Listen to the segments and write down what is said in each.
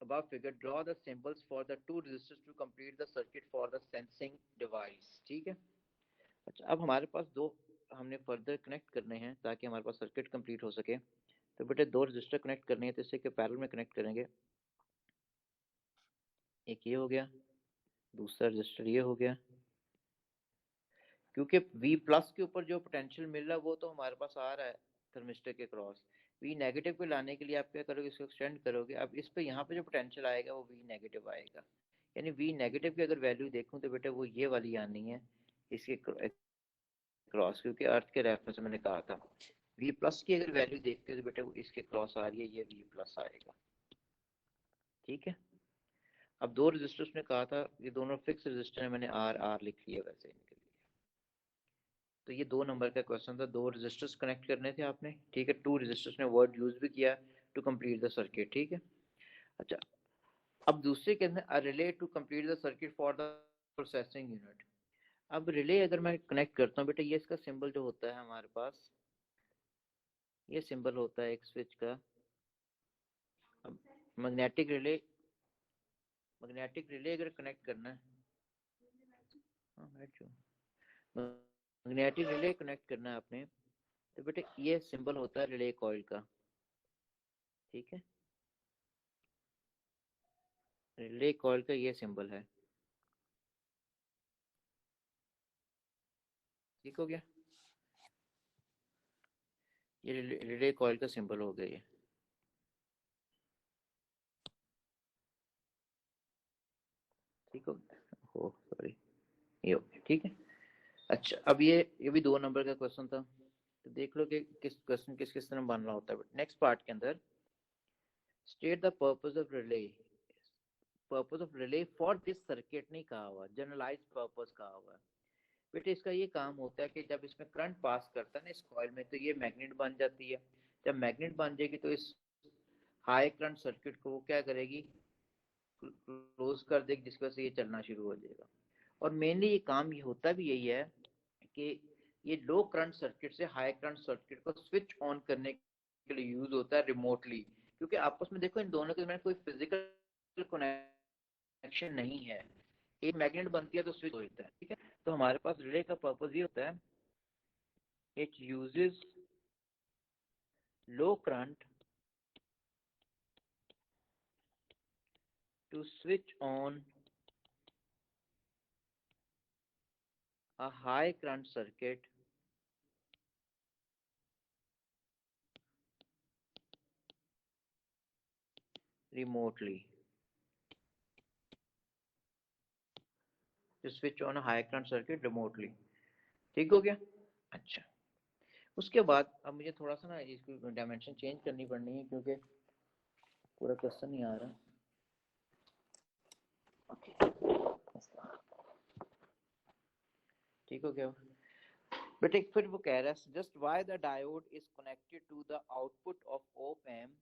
above figure, draw the symbols for the two resistors to complete the circuit for the sensing device. ठीक है। अच्छा, अब हमारे पास दो हमने फर्दर कनेक्ट करने हैं ताकि हमारे पास सर्किट कंप्लीट हो सके। तो बेटे दो रजिस्टर कनेक्ट करने हैं, तो इससे के पैरेलल में कनेक्ट करेंगे। एक ये हो गया, दूसरा रजिस्टर ये हो गया। क्योंकि V प्लस के ऊपर जो पोटेंशियल मिल रहा है वो तो हमारे पास आ रहा है थर्मिस्टर के क्रॉस। V नेगेटिव को लाने के लिए आप क्या करोगे, इसको एक्सटेंड करोगे। अब इस पे यहाँ पे जो पोटेंशियल आएगा वो V नेगेटिव आएगा। यानी V नेगेटिव की अगर वैल्यू देखूं तो बेटा वो ये वाली आनी है इसके क्रॉस, क्योंकि अर्थ के रेफरेंस में मैंने कहा था। V प्लस की अगर वैल्यू देखते हो तो बेटा वो इसके क्रॉस आ रही है, ये V प्लस आएगा। ठीक है। अब दो रजिस्टर्स ने कहा था, ये दोनों फिक्स रजिस्टर है, मैंने आर आर लिख लिया वैसे इनके लिए। तो ये 2 नंबर का क्वेश्चन था, दो रजिस्टर्स कनेक्ट करने थे आपने। ठीक है, टू रजिस्टर्स ने वर्ड यूज भी किया टू कंप्लीट द सर्किट। ठीक है। अच्छा, अब दूसरे के अंदर a relay to complete the circuit for the processing unit. अब रिले अगर मैं कनेक्ट करता हूँ बेटा, ये इसका सिंबल जो होता है हमारे पास, ये सिंबल होता है एक स्विच का। अब मैग्नेटिक रिले अगर कनेक्ट करना है, हाँ बैठ जाओ, मैग्नेटिक रिले कनेक्ट करना है आपने, तो बेटे ये सिंबल होता है रिले कॉइल का। ठीक है, रिले कॉइल का ये सिंबल है। ठीक हो गया, ये रिले कॉइल का सिंबल हो गया ये। ठीक हो गया, हो सॉरी, ये हो गया। ठीक है। अच्छा, अब ये भी 2 नंबर का क्वेश्चन था, तो देख लो कि किस क्वेश्चन किस किस तरह बनना होता है। नेक्स्ट पार्ट के अंदर state the purpose of relay, purpose of relay for this circuit नहीं कहा हुआ, जनरलाइज पर्पस कहा हुआ है। बेटे इसका ये काम होता है कि जब इसमें करंट पास करता है ना इस कॉइल में, तो ये मैग्नेट बन जाती है। जब मैग्नेट बन जाएगी तो इस हाई करंट सर्किट को वो क्या करेगी, क्लोज कर देगी, जिसकी वजह से ये चलना शुरू हो जाएगा। और मेनली ये काम ये होता भी यही है कि ये लो करंट सर्किट से हाई करंट सर्किट को स्विच ऑन करने के लिए यूज होता है रिमोटली। क्योंकि आपस में देखो इन दोनों के में कोई फिजिकल कनेक्शन नहीं है, एक मैग्नेट बनती है तो स्विच हो जाता है। ठीक है, तो हमारे पास रिले का पर्पज ये होता है, it uses low current to switch on a high current circuit remotely, to switch on a high current circuit remotely। ठीक हो गया। अच्छा, उसके बाद अब मुझे थोड़ा सा ना इसकी डायमेंशन चेंज करनी पड़नी है क्योंकि पूरा क्वेश्चन नहीं आ रहा। ओके, ठीक हो गया बेटे। फिर वो कह रहा है just why the diode is connected to the output of op amp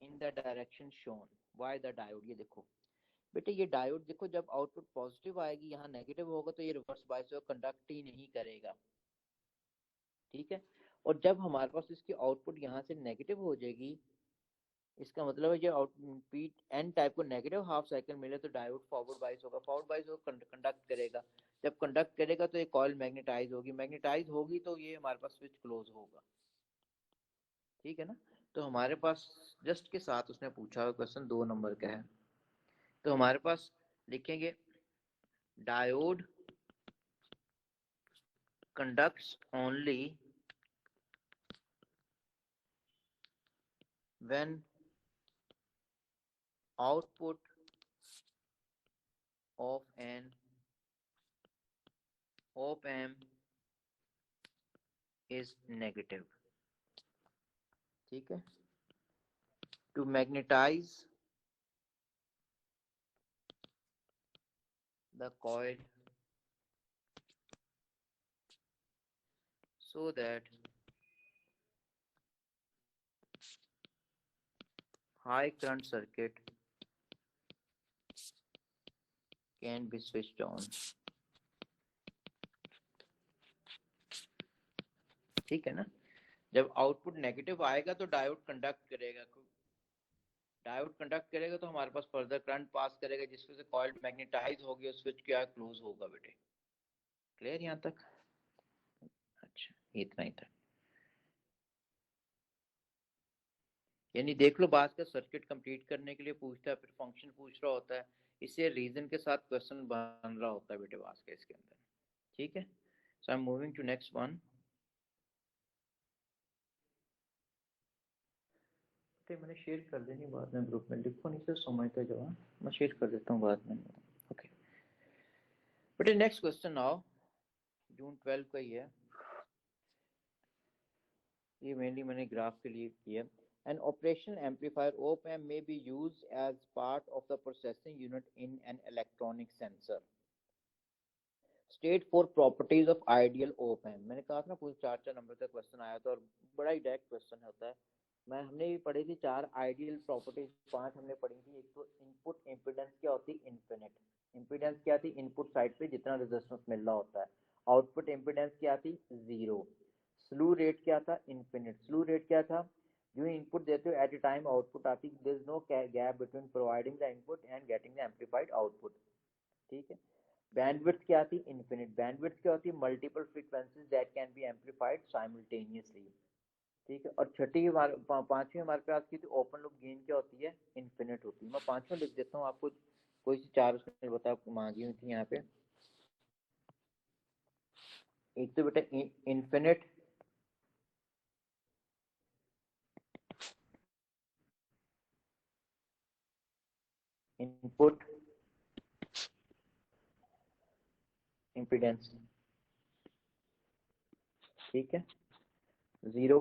in the direction shown. Why the diode, ये देखो बेटे, ये डायोड देखो जब आउटपुट पॉजिटिव आएगी, यहाँ नेगेटिव होगा, तो ये रिवर्स बायस को कंडक्ट ही नहीं करेगा। ठीक है, और जब हमारे पास इसकी आउटपुट यहाँ से नेगेटिव हो जाएगी, इसका मतलब है जो आउट पी एन टाइप को नेगेटिव हाफ साइकिल मिले तो डायोड फॉरवर्ड बाइस होगा, फॉरवर्ड बाइस को कंडक्ट करेगा। जब कंडक्ट करेगा तो ये कॉइल मैग्नेटाइज होगी, मैग्नेटाइज होगी तो ये हमारे पास स्विच क्लोज होगा। ठीक है ना। तो हमारे पास जस्ट के साथ उसने पूछा हुआ क्वेश्चन 2 नंबर का है, तो हमारे पास लिखेंगे diode conducts only when output of an op amp is negative। ठीक है, to magnetize the coil so that high current circuit can be switched on। ठीक है ना, जब आउटपुट नेगेटिव आएगा तो डायोड कंडक्ट करेगा, डायोड कंडक्ट करेगा तो हमारे पास फर्दर करंट पास करेगा, जिसकी वजह से कॉइल मैग्नेटाइज होगी और स्विच क्या क्लोज होगा बेटे। क्लियर यहाँ तक? अच्छा इतना ही था। यानी देख लो बात का सर्किट कंप्लीट करने के लिए पूछता है, फिर फंक्शन पूछ रहा होता है, इससे रीजन के साथ क्वेश्चन बन रहा होता है बेटे बात का इसके अंदर। ठीक है, so I am moving to next one. मैंने शेयर कर देनी बाद में ग्रुप में, लिखो नहीं सर समझते जो है, मैं शेयर कर देता हूँ बाद में। ओके बेटे नेक्स्ट क्वेश्चन नाउ, जून 12 का ही है, ये मेनली मैंने ग्राफ के लिए किया। An operational amplifier op-amp may be used as part of the processing unit in an electronic sensor. State 4 properties of ideal op-amp। मैंने कहा था ना पूरे 4 नंबर का क्वेश्चन आया था और बड़ा ही डायरेक्ट क्वेश्चन होता है। हमने भी पढ़ी थी 4 आइडियल प्रॉपर्टीज, 5 हमने पढ़ी थी। एक तो इनपुट इम्पीडेंस क्या होती है, इन्फिनिट इम्पीडेंस क्या थी, इनपुट साइड पे जितना रेजिस्टेंस मिल रहा होता है। आउटपुट इम्पीडेंस क्या थी, 0। स्लू रेट क्या था, इन्फिनिट। स्लू रेट क्या था, जो इनपुट देते हो एट ए टाइम आउटपुट आती, there is no gap between providing the input and getting the amplified output. ठीक है। बैंडविड्थ क्या थी, इन्फिनिट। बैंडविड्थ क्या होती है, multiple frequencies that can be amplified simultaneously. ठीक है। और छठी पांचवी हमारे पास की थी ओपन लूप गेन क्या होती है, इन्फिनिट होती है। मैं पांचवा लिख देता हूँ आपको, कोई सी 4 उसमें बता मांगी हुई थी यहाँ पे। एक तो बेटा इन्फिनिट, इनपुट इम्पीडेंस, ठीक है। 0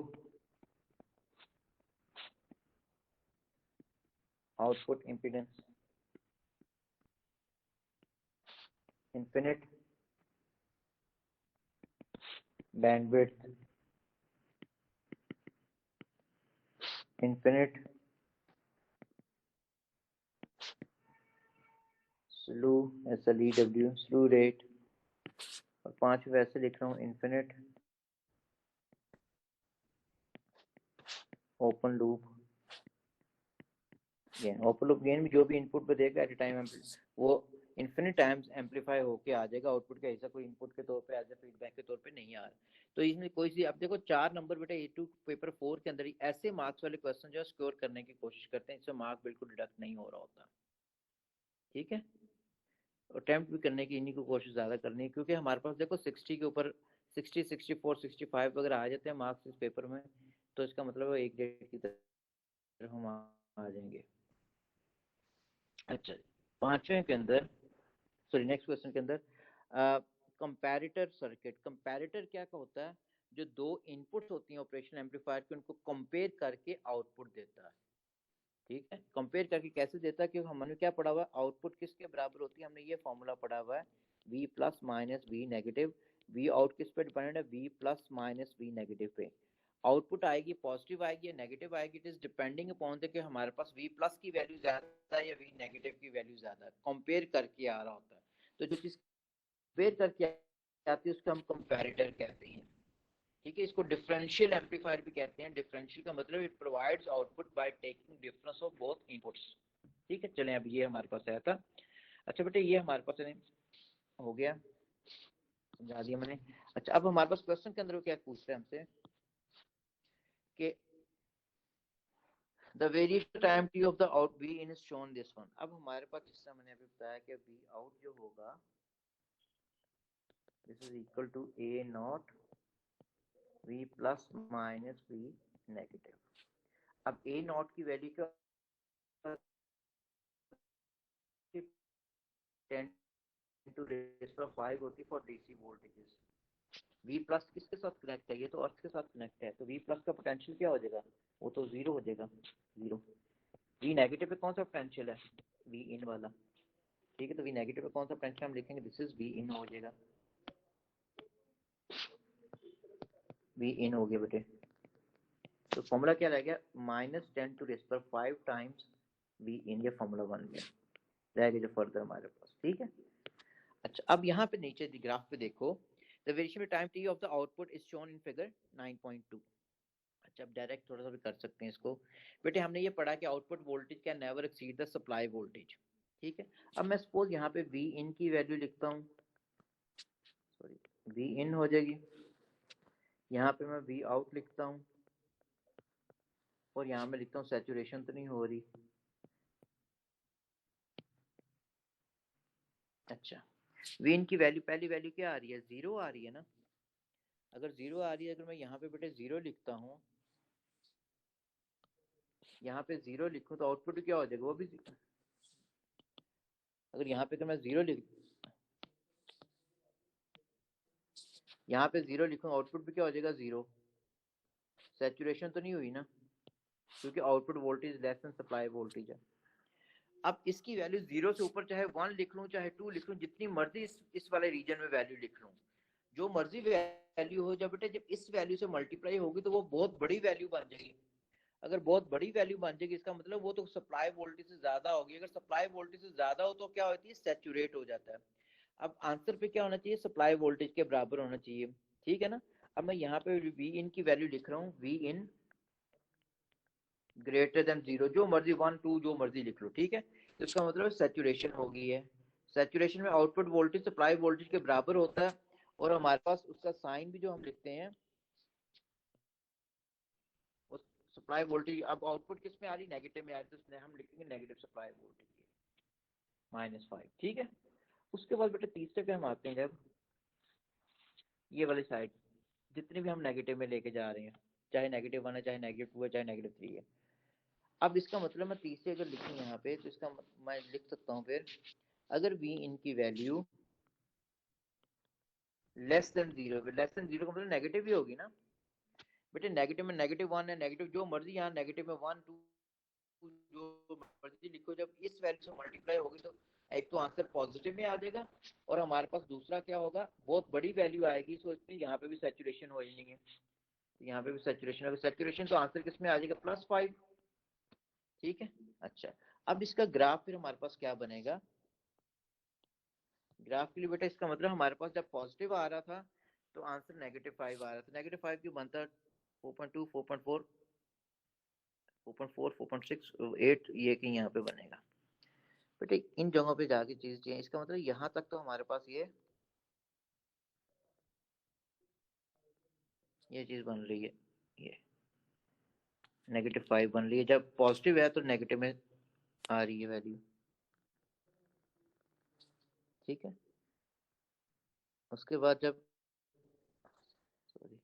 output impedance, infinite bandwidth, infinite slew SLEW slew rate, और 5 वैसे लिख रहा हूँ, infinite open loop gain. Open loop gain में जो भी इनपुट पे देगा एट ए टाइम वो इन्फिनिट टाइम्स एम्पलीफाई होके आ जाएगा आउटपुट का, ऐसा कोई इनपुट के तौर पे एज ए फीडबैक के तौर पे नहीं आ रहा। तो इसमें कोई सी आप देखो 4 नंबर बेटा A2 पेपर 4 के अंदर ही ऐसे मार्क्स वाले क्वेश्चन जो स्कोर करने की कोशिश करते हैं, इससे मार्क बिल्कुल डिडक्ट नहीं हो रहा होता। ठीक है, अटेम्प्ट भी करने की इन्हीं को कोशिश ज्यादा करनी है, क्योंकि हमारे पास देखो 60 के ऊपर 60, 64, 65 वगैरह आ जाते हैं मार्क्स इस पेपर में, तो इसका मतलब है एक डेट की तरफ हम आ जाएंगे। अच्छा, पांचवें के अंदर, सॉरी नेक्स्ट क्वेश्चन के अंदर, कंपैरेटर सर्किट। कंपैरेटर क्या होता है, जो 2 इनपुट्स होती हैं ऑपरेशन एम्पलीफायर की, उनको कंपेयर करके आउटपुट देता है। ठीक है, कंपेयर करके कैसे देता है, क्योंकि हमने क्या पढ़ा हुआ है, आउटपुट किसके बराबर होती है, हमने ये फॉर्मूला पढ़ा हुआ है, V plus minus V negative. V out किस पे डिपेंडेंट है, V plus minus V negative पे। आउटपुट आएगी पॉजिटिव आएगी या नेगेटिव आएगी, it is depending upon the कि हमारे पास V प्लस की वैल्यू ज्यादा है या V नेगेटिव की वैल्यू ज्यादा है, कंपेयर करके आ रहा होता है। तो जो चीज कंपेयर करके आती है उसको हम कंपैरेटर कहते हैं। ठीक है, इसको डिफरेंशियल एम्पलीफायर भी कहते हैं। डिफरेंशियल का मतलब it provides output by taking difference of both inputs. ठीक है, चलें अब ये हमारे पास आया था। अच्छा बेटे ये हमारे पास हो गया, समझा दिया मैंने। अच्छा अब हमारे पास क्वेश्चन के अंदर क्या पूछ रहे हैं हमसे कि the variation time T of the out V in is shown this one. अब हमारे पास जिससे मैंने अभी बताया कि V आउट जो होगा this is equal to A not V plus minus V negative. अब A नॉट की वैल्यू क्या, 10 टू रेज पर 5 होती है for DC voltages. V plus किसके साथ कनेक्ट है, ये तो अर्थ के साथ कनेक्ट है, तो V प्लस का पोटेंशियल क्या हो जाएगा, वो तो 0 हो जाएगा, 0। V नेगेटिव पे कौन सा पोटेंशियल है, V इन वाला। ठीक है, तो V नेगेटिव पे कौन सा पोटेंशियल हम लिखेंगे, दिस इज V इन हो जाएगा, V इन हो गया बेटे। तो फॉर्मूला क्या रह गया, -10 टू रेज पर 5 टाइम्स V इन, ये फॉर्मूला बन गया, रह गया जो फर्दर हमारे पास। ठीक है। अच्छा अब यहाँ पे नीचे ग्राफ पे देखो, the variation time T of the output is shown in figure 9.2। जब डायरेक्ट थोड़ा सा भी कर सकते हैं इसको। बेटे हमने ये पढ़ा कि output voltage can never exceed the supply voltage, ठीक है। अब मैं सपोज यहाँ पे वी इन की वैल्यू लिखता हूँ, सॉरी वी इन हो जाएगी, यहाँ पे मैं वी आउट लिखता हूँ, और यहाँ मैं लिखता हूँ सैचुरेशन तो नहीं हो रही। अच्छा, वी इन की वैल्यू, पहली वैल्यू क्या आ रही है, 0 आ रही है ना। अगर 0 आ रही है, अगर मैं यहाँ पे बेटे 0 लिखता हूँ, यहाँ पे 0 लिखूँ तो आउटपुट क्या हो जाएगा, वो भी, अगर यहाँ पे तो मैं 0 लिख, यहाँ पे 0 लिखूँ आउटपुट भी क्या हो जाएगा 0। सैचुरेशन तो नहीं हुई ना, क्योंकि output voltage less than supply voltage है। अब इसकी वैल्यू 0 से ऊपर चाहे 1 लिख लूँ चाहे 2 लिख लूँ, जितनी मर्जी इस वाले रीजन में वैल्यू लिख लूँ, जो मर्जी वैल्यू हो, जब बेटे जब इस वैल्यू से मल्टीप्लाई होगी तो वो बहुत बड़ी वैल्यू बन जाएगी। अगर बहुत बड़ी वैल्यू बन जाएगी इसका मतलब वो तो सप्लाई वोल्टेज से ज्यादा होगी। अगर सप्लाई वोल्टेज से ज्यादा हो तो क्या होती है, सैचुरेट हो जाता है। अब आंसर पे क्या होना चाहिए, सप्लाई वोल्टेज के बराबर होना चाहिए, ठीक है ना। अब मैं यहाँ पे वी इन की वैल्यू लिख रहा हूँ, वी इन ग्रेटर देन 0, जो मर्जी 1 2 जो मर्जी लिख लो, ठीक है। तो इसका मतलब सैचुरेशन हो गई है। सैचुरेशन में आउटपुट वोल्टेज सप्लाई वोल्टेज के बराबर होता है, और हमारे पास उसका साइन भी जो हम लिखते हैं, सप्लाई वोल्टेज, अब आउटपुट किस में आ रही, नेगेटिव में आ रही, तो इसमें हम लिखेंगे नेगेटिव सप्लाई वोल्टेज -5, ठीक है। उसके बाद बेटा तीसरे पे हम आते हैं, जब ये वाली साइड जितनी भी हम नेगेटिव में लेके जा रहे हैं, चाहे -1 है चाहे -2 है चाहे -3 है। अब इसका मतलब मैं तीसरे अगर लिखूं यहाँ पे, तो इसका मैं लिख सकता हूँ फिर, अगर वी इनकी value less than 0, less than 0 का मतलब नेगेटिव ही होगी ना बेटे। नेगेटिव में -1 है, नेगेटिव जो मर्जी, यहाँ नेगेटिव में 1 2 जो मर्जी लिखो, जब इस वैल्यू से मल्टीप्लाई होगी तो एक तो आंसर पॉजिटिव में आ जाएगा, और हमारे पास दूसरा क्या होगा, बहुत बड़ी वैल्यू आएगी, सो इसमें यहाँ पे भी सैचुरेशन हो जाएंगे, यहाँ पे भी सैचुरेशन होगा। सैचुरेशन तो आंसर किस में आ जाएगा, +5, ठीक है। अच्छा, अब इसका ग्राफ फिर हमारे पास क्या बनेगा, ग्राफ के लिए बेटा इसका मतलब हमारे पास जब पॉजिटिव आ रहा था तो आंसर -5 आ रहा था। -5 क्यों बनता, 4.2 4.4 4.4 4.6 8, ये कहीं यहाँ पे बनेगा बेटे। इन जगहों पे जाके चीज चाहिए, इसका मतलब यहाँ तक तो हमारे पास ये चीज बन रही है, ये -5 बन रही है। जब पॉजिटिव है तो नेगेटिव में आ रही है वैल्यू, ठीक है। उसके बाद जब, सॉरी,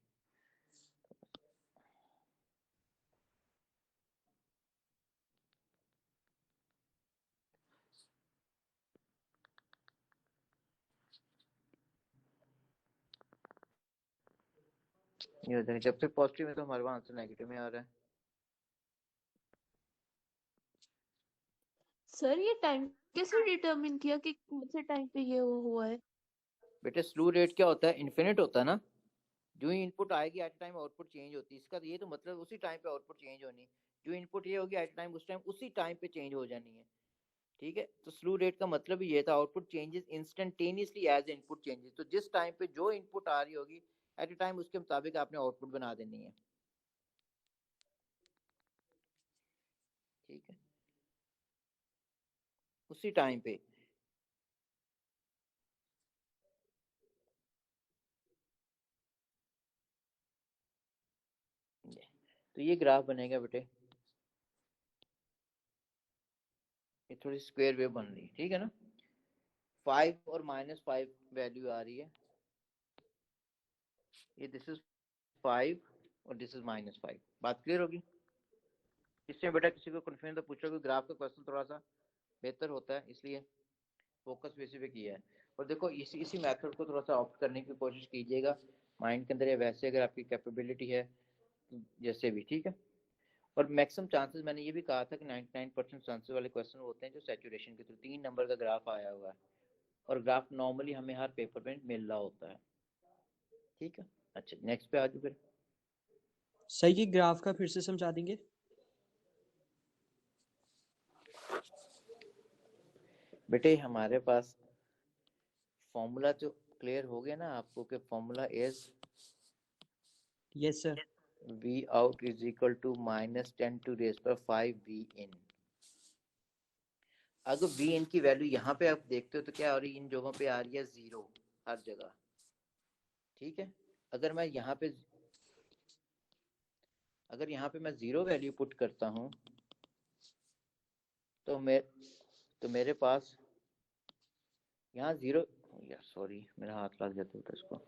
ये हो जाएगा, जब तक पॉजिटिव है तो हमारे पास आंसर नेगेटिव में आ रहा है। सर ये टाइम कैसे डिटरमिन किया कि कौन से टाइम पे ये हुआ है? बेटे स्लू रेट क्या होता है, इन्फिनिट होता है ना। जो ही इनपुट आएगी एट टाइम आउटपुट चेंज होती है, इसका ये तो मतलब उसी टाइम पे आउटपुट चेंज होनी, जो इनपुट ये होगी एट टाइम उस टाइम उसी टाइम पे चेंज हो जानी है, ठीक है। तो स्लू रेट का मतलब ही ये था, output changes instantaneously as input changes, तो जिस टाइम पे जो इनपुट आ रही होगी एट ए टाइम उसके मुताबिक आपने आउटपुट बना देनी है, ठीक है, उसी टाइम पे। तो ये ग्राफ बनेगा बेटे, ये थोड़ी स्क्वायर वेव बन रही है, ठीक है ना। 5 और -5 वैल्यू आ रही है, ये दिस इज 5 और दिस इज -5, बात क्लियर होगी। इससे बेटा किसी को कन्फ्यूजन तो पूछो, कि ग्राफ का क्वेश्चन थोड़ा सा बेहतर होता है, इसलिए फोकस बेसिस पे किया है। और देखो इसी इसी मेथड को थोड़ा सा ऑप्ट करने की कोशिश कीजिएगा माइंड के अंदर, या वैसे अगर आपकी कैपेबिलिटी है जैसे भी, ठीक है। और मैक्सिमम चांसेस, मैंने ये भी कहा था कि 99% चांसेस वाले क्वेश्चन होते हैं जो सैचुरेशन के थ्रू 3 नंबर का ग्राफ आया हुआ है, और ग्राफ नॉर्मली हमें हर पेपर में मिल रहा होता है, ठीक है। अच्छा नेक्स्ट पे आ जाओ फिर। सर ये ग्राफ का फिर से समझा देंगे? बेटे हमारे पास फॉर्मूला तो क्लियर हो गया ना आपको, कि formula is yes sir. V out is equal to -10⁵ V in. अगर वी इन की वैल्यू यहाँ पे आप देखते हो तो क्या हो रही है, इन जगहों पे आ रही है 0 हर जगह। ठीक है, अगर यहाँ पे मैं 0 वैल्यू पुट करता हूँ तो मेरे पास यहाँ 0, यार सॉरी मेरा हाथ लग जाता है इसको।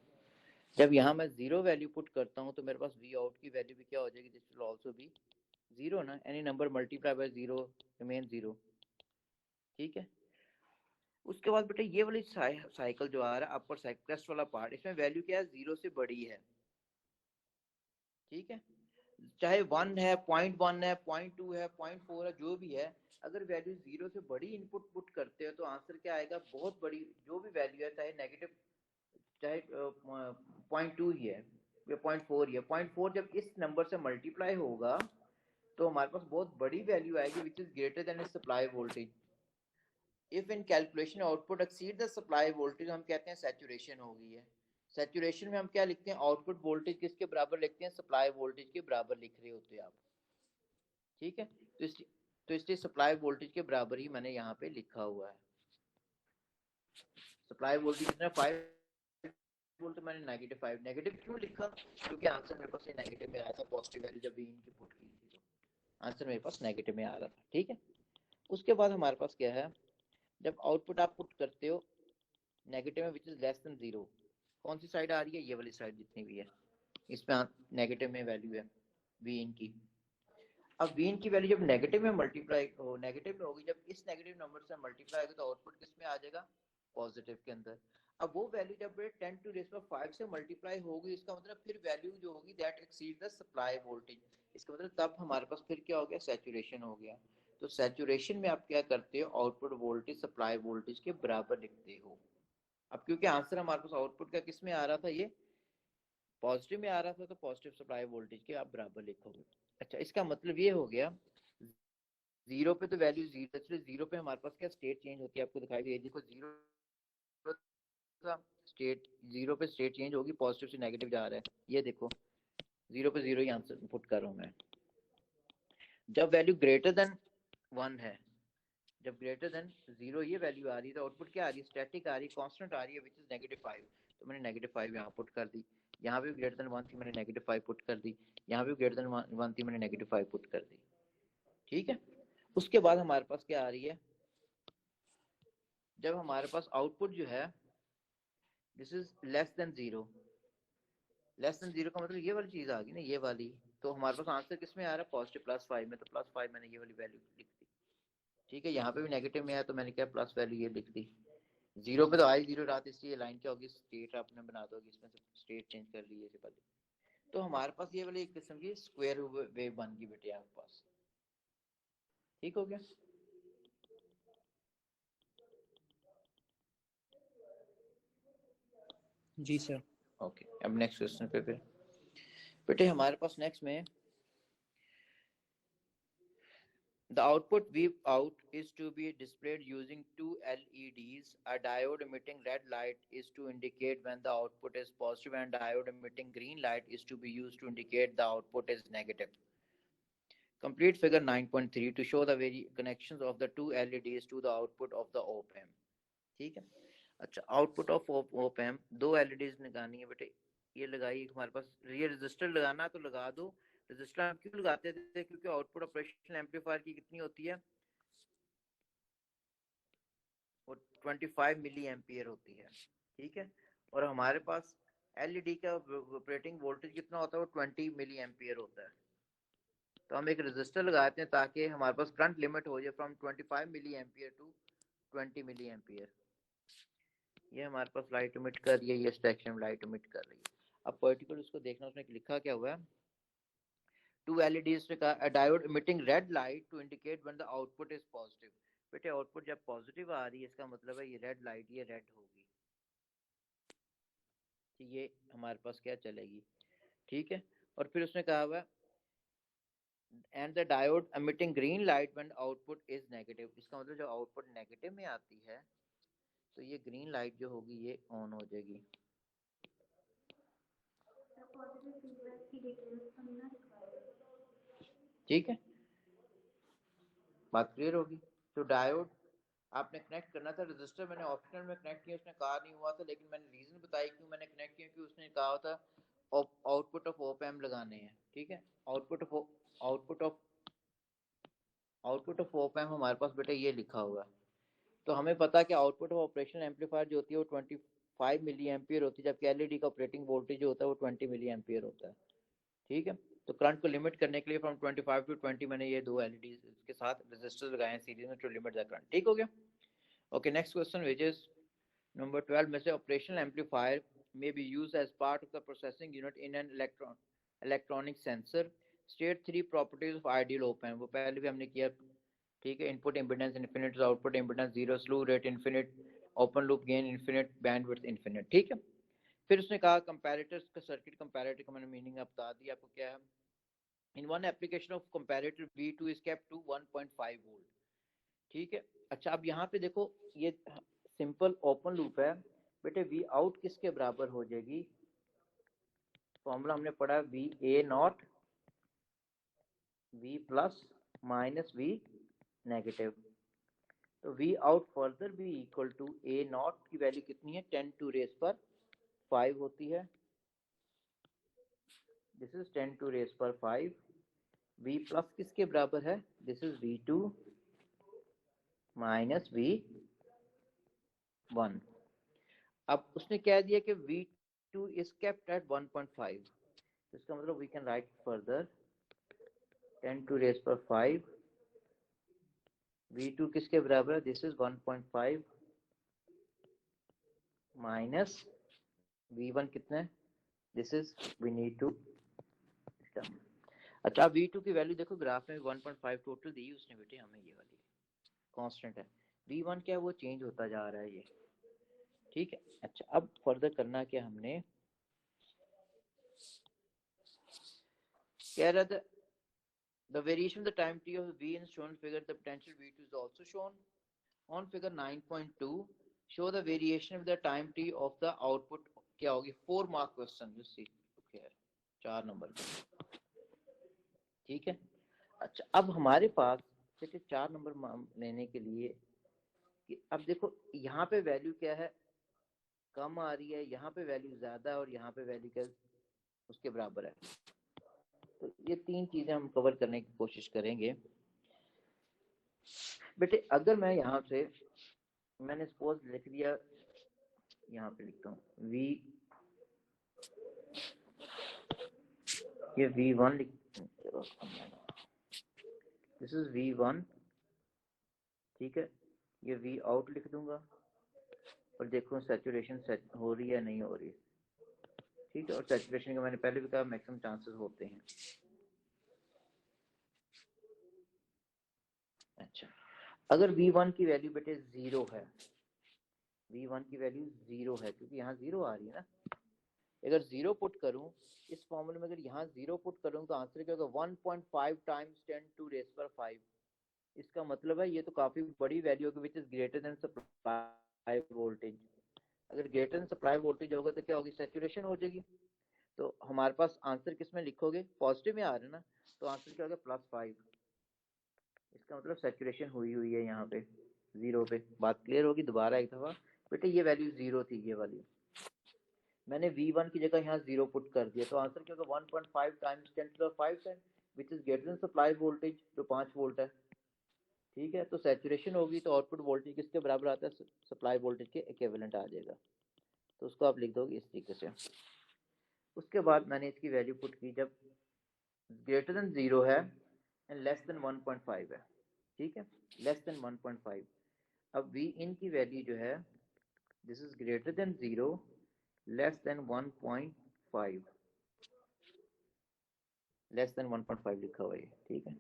जब यहाँ मैं 0 वैल्यू पुट करता हूँ तो मेरे पास वी आउट की वैल्यू भी क्या हो जाएगी, दिस विल आल्सो बी 0 ना, any number multiply by 0 remain 0। ठीक है, उसके बाद बेटा ये वाली साइकिल जो आ रहा है अपर साइकिल क्रस्ट वाला पार्ट, इसमें वैल्यू क्या है, 0 से बड़ी है। ठीक है, चाहे 1 है, 0.1 है, 0.2 है, 0.4 है, जो भी है, अगर वैल्यू 0 से बड़ी इनपुट पुट करते हो तो आंसर क्या आएगा, बहुत बड़ी जो भी वैल्यू है, चाहे नेगेटिव, चाहे 0.2 ही है या 0.4 ही है, 0.4 जब इस नंबर से मल्टीप्लाई होगा तो हमारे पास बहुत बड़ी वैल्यू आएगी विच is greater then is supply voltage. If in calculation output exceed the supply voltage, हम कहते हैं सैचुरेशन हो गई है। सैचुरेशन में हम क्या लिखते हैं, आउटपुट वोल्टेज किसके बराबर लिखते हैं, सप्लाई वोल्टेज के बराबर लिख रहे होते हैं आप। ठीक है, तो इसलिए सप्लाई वोल्टेज के बराबर ही मैंने यहाँ पे लिखा हुआ है। सप्लाई वोल्टेज कितना 5 वोल्ट, मैंने -5, नेगेटिव क्यों लिखा, क्योंकि आंसर मेरे पास नेगेटिव में आया था। पॉजिटिव वैल्यू जब भी इनकी पुट की थी तो आंसर मेरे पास नेगेटिव में आ रहा था। ठीक है, उसके बाद हमारे पास क्या है, जब आउटपुट आप पुट करते हो नेगेटिव में विच इज लेस देन 0, कौन सी साइड आ रही है, ये वाली साइड जितनी भी है, इसमें नेगेटिव में वैल्यू है वी इन की। अब वी इन की वैल्यू जब नेगेटिव में मल्टीप्लाई हो, नेगेटिव में होगी, जब इस नेगेटिव नंबर से मल्टीप्लाई होगी तो आउटपुट किस में आ जाएगा, पॉजिटिव के अंदर। अब वो वैल्यू जब 10⁵ से मल्टीप्लाई होगी, इसका मतलब फिर वैल्यू जो होगी that exceed the supply voltage, इसका मतलब तब हमारे पास फिर क्या हो गया, सैचुरेशन हो गया। तो सैचुरेशन में आप क्या करते हो, आउटपुट वोल्टेज सप्लाई वोल्टेज के बराबर लिखते हो। अब क्योंकि आंसर हमारे पास आउटपुट का किस में आ रहा था, ये पॉजिटिव में आ रहा था, तो पॉजिटिव सप्लाई वोल्टेज के आप बराबर लिखोगे। अच्छा, इसका मतलब ये हो गया 0 पे तो वैल्यू 0, इसलिए 0 पे हमारे पास क्या स्टेट चेंज होती है, आपको दिखाई दे, देखो 0 का स्टेट, 0 पे स्टेट चेंज होगी, पॉजिटिव से नेगेटिव जा रहा है, ये देखो 0 पे 0 ही आंसर पुट कर रहा हूँ मैं। जब वैल्यू ग्रेटर देन 1 है, जब ग्रेटर देन 0 ये वैल्यू आ रही है तो आउटपुट क्या आ रही है, स्टैटिक आ रही है, कांस्टेंट आ रही है विच इज -5, तो मैंने -5 यहाँ पुट कर दी। यहाँ भी ग्रेटर देन 1 थी, मैंने -5 पुट कर दी। यहाँ भी ग्रेटर देन 1 थी, मैंने -5 पुट कर दी। ठीक है, उसके बाद हमारे पास क्या आ रही है, जब हमारे पास आउटपुट जो है this is less than 0, less than 0 का मतलब ये वाली चीज आ गई ना, ये वाली, तो हमारे पास आंसर किस में आ रहा है, पॉजिटिव +5 में, तो +5 मैंने ये वाली वैल्यू लिख दी। ठीक है, यहाँ पे भी नेगेटिव में है तो मैंने क्या प्लस वैल्यू ये लिख दी। 0 पे तो आई 0 रहा, इसलिए लाइन क्या होगी, स्टेट आपने बना दोगे, इसमें से स्टेट चेंज कर ली है पहले। तो हमारे पास ये वाली एक किस्म की स्क्वायर वेव बन गई बेटे आपके पास। ठीक हो गया, जी सर। ओके। अब नेक्स्ट क्वेश्चन पे फिर बेटे हमारे पास नेक्स्ट में the output V out is to be displayed using two LEDs. A diode emitting red light is to indicate when the output is positive, and diode emitting green light is to be used to indicate the output is negative. Complete figure 9.3 to show the very connections of the two LEDs to the output of the op amp. ठीक है, अच्छा output of op amp, दो LEDs लगानी है बेटे, ये लगाई हमारे पास, ये रजिस्टर लगाना तो लगा दो। रजिस्टर हम क्यों लगाते थे, क्योंकि आउटपुट ऑपरेशनल एम्पलीफायर की कितनी होती है, वो 25 मिली एम्पियर होती है। ठीक है, और हमारे पास एलईडी का ऑपरेटिंग वोल्टेज कितना होता है, वो 20 मिली एम्पियर होता है। तो हम एक रजिस्टर लगाते हैं ताकि हमारे पास करंट लिमिट हो जाए from 25 milliampere to 20 milliampere. ये हमारे पास लाइट इमिट कर रही है, ये सेक्शन लाइट इमिट कर रही है। अब पर्टिकुलर उसको देखना, उसने लिखा क्या हुआ है, टू एलईडीज ने कहा diode emitting red light to indicate when the output is positive. बेटे आउटपुट जब पॉजिटिव आ रही है इसका मतलब है ये रेड लाइट, ये रेड होगी, तो ये हमारे पास क्या चलेगी। ठीक है, और फिर उसने कहा हुआ and the diode emitting green light when output is negative, इसका मतलब जब आउटपुट नेगेटिव में आती है तो ये ग्रीन लाइट जो होगी ये ऑन हो जाएगी। ठीक है, बात क्लियर होगी। तो डायोड आपने कनेक्ट करना था, रजिस्टर मैंने ऑप्शनल में कनेक्ट किया, उसने कहा नहीं हुआ था, लेकिन मैंने रीजन बताई क्यों मैंने कनेक्ट किया, क्योंकि उसने कहा था आउटपुट ऑफ ऑप एम्प लगाने हैं। ठीक है, आउटपुट ऑफ ऑप एम्प हमारे पास बेटा ये लिखा हुआ है। तो हमें पता है कि आउटपुट ऑफ ऑपरेशनल एम्पलीफायर जो होती है वो 25 मिली एम्पियर होती है, जबकि एलईडी का ऑपरेटिंग वोल्टेज जो होता है वो 20 मिली एम्पियर होता है। ठीक है, तो करंट को लिमिट करने के लिए फ्रॉम 25 टू 20 मैंने ये दो एलईडी के साथ रेजिस्टर लगाए हैं सीरीज में टू लिमिट द करंट। ठीक हो गया। Okay, next question which is number 12 में से operational amplifier may be used as part of the processing unit in an electronic sensor. State three properties of ideal op amp. वो पहले भी हमने किया। ठीक है, input impedance infinite, output impedance zero, slew rate infinite, open loop gain infinite, bandwidth infinite. ठीक है, फिर उसने कहा कंपैरेटर्स का सर्किट, कंपैरेटर का मैंने मीनिंग आप बता दिया आपको क्या है। In one application of comparator V2 is kept to 1.5 volt. ठीक है, अच्छा अब यहाँ पे देखो ये सिंपल ओपन लूप है बेटे, वी आउट किसके बराबर हो जाएगी, फॉर्मूला हमने पढ़ा V A not V plus minus V negative. तो वी आउट फर्दर भी इक्वल टू ए नॉट की वैल्यू कितनी है 10 टू रेस पर 5 होती है, दिस इज 10 टू रेस पर 5। वी प्लस किसके बराबर है, this is V2 minus V1। अब उसने कह दिया कि V2 इज केप्ट एट 1.5, तो इसका मतलब we can write further 10 to raise पर 5, V2 किसके बराबर है, दिस इज 1.5 माइनस V1 कितना है, this is we need to. अच्छा V2 की वैल्यू देखो ग्राफ में 1.5 टोटल दी उसने बेटे हमें, ये वाली कांस्टेंट है। V1 क्या है वो चेंज होता जा रहा है ये। ठीक है, अच्छा अब फर्दर करना क्या हमने, कह रहा था the variation of the time t of V in shown figure, the potential V2 is also shown on figure 9.2, show the variation of the time t of the output। क्या होगी 4 मार्क क्वेश्चन जो सी है 4 number. ठीक है, अच्छा अब हमारे पास देखिए 4 नंबर लेने के लिए कि अब देखो यहाँ पे वैल्यू क्या है कम आ रही है, यहाँ पे वैल्यू ज्यादा है और यहाँ पे वैल्यू क्या उसके बराबर है। तो ये 3 चीजें हम कवर करने की कोशिश करेंगे बेटे। अगर मैं यहाँ से मैंने सपोज लिख दिया, यहाँ पे लिखता हूँ V, ये V1 दिस इज V1। ठीक है, ये V आउट लिख दूंगा और देखो सैचुरेशन सेट हो रही है नहीं हो रही। ठीक है, और सैचुरेशन का मैंने पहले भी कहा मैक्सिमम चांसेस होते हैं। अच्छा अगर V1 की वैल्यू बेटे 0 है, V1 की वैल्यू 0 है क्योंकि यहाँ 0 आ रही है ना, अगर 0 पुट करूं इस फॉर्मूले में, अगर यहाँ 0 पुट करूं तो आंसर क्या होगा 1.5 टाइम्स 10 टू रेस पर 5। इसका मतलब है ये तो काफी बड़ी वैल्यू होगी विच is greater than supply voltage. अगर ग्रेटर देन सप्लाई वोल्टेज होगा तो क्या होगी सैचुरेशन हो जाएगी। तो हमारे पास आंसर किस में लिखोगे, पॉजिटिव में आ रहा है ना, तो आंसर क्या होगा +5। इसका मतलब सैचुरेशन हुई हुई है यहाँ पे 0 पे। बात क्लियर होगी, दोबारा एक दफा बेटे ये वैल्यू 0 थी, ये वाली मैंने V1 की जगह यहाँ 0 पुट कर दिया, तो आंसर क्या होगा 1.5 times 10 to the 5 which is greater than supply voltage जो 5 वोल्ट है। ठीक है, तो सैचुरेशन होगी तो आउटपुट वोल्टेज किसके बराबर आता है, सप्लाई वोल्टेज के इक्विवेलेंट आ जाएगा। तो उसको आप लिख दोगे इस तरीके से। उसके बाद मैंने इसकी वैल्यू पुट की जब ग्रेटर देन 0 है एंड लेस देन 1.5 है। ठीक है, लेस देन 1.5। अब V इन की वैल्यू जो है this is greater then 0 less than 1.5, less than 1.5 लिखा हुआ है। ठीक है,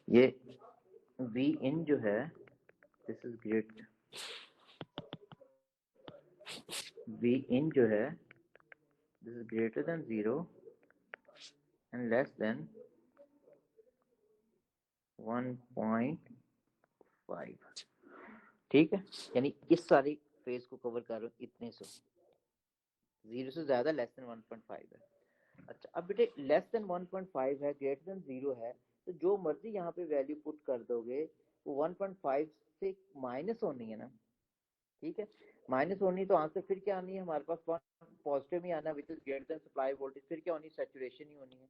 ये V इन जो है दिस इज ग्रेट, V इन जो है this is greater then 0 and less than 1.5। ठीक है, यानी इस सारी फेज को कवर कर रहा हूँ इतने से, 0 से ज्यादा लेस देन 1.5 है। अच्छा अब बेटे लेस देन 1.5 है, ग्रेटर देन 0 है, तो जो मर्जी यहाँ पे वैल्यू पुट कर दोगे वो 1.5 से माइनस होनी है ना, ठीक है, माइनस होनी, तो आंसर फिर क्या आनी है हमारे पास, पॉजिटिव ही आना, विच is greater than supply voltage, फिर क्या होनी, सैचुरेशन ही होनी है।